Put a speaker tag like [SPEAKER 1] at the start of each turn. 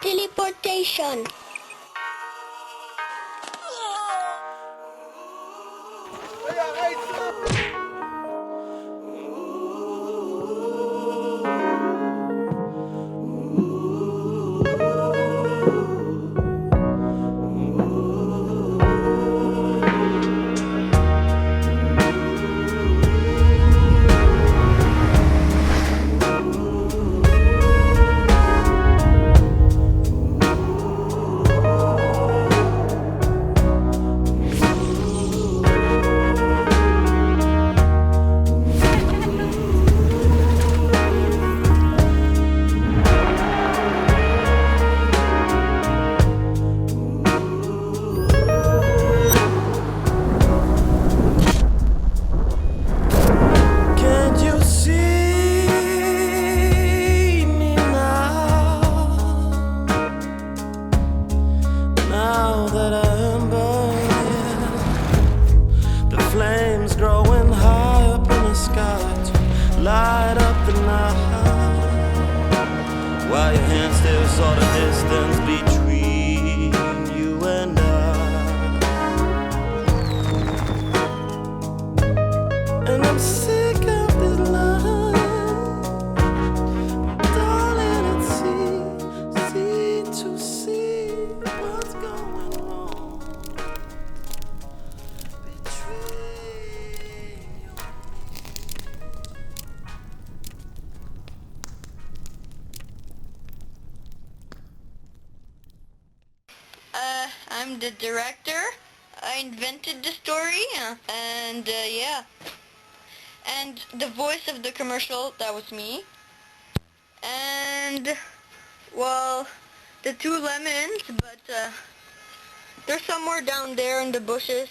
[SPEAKER 1] Teleportation.
[SPEAKER 2] Now that I am burning, the flames growing high up in the sky to light up the night, while your hand still saw the distance between you and I. And I'm sick of this love, darling, it's see to see what's going wrong between you and
[SPEAKER 3] I'm the director. I invented the story, and yeah. And the voice of the commercial, that was me. And, well, the two lemons, but they're somewhere down there in the bushes.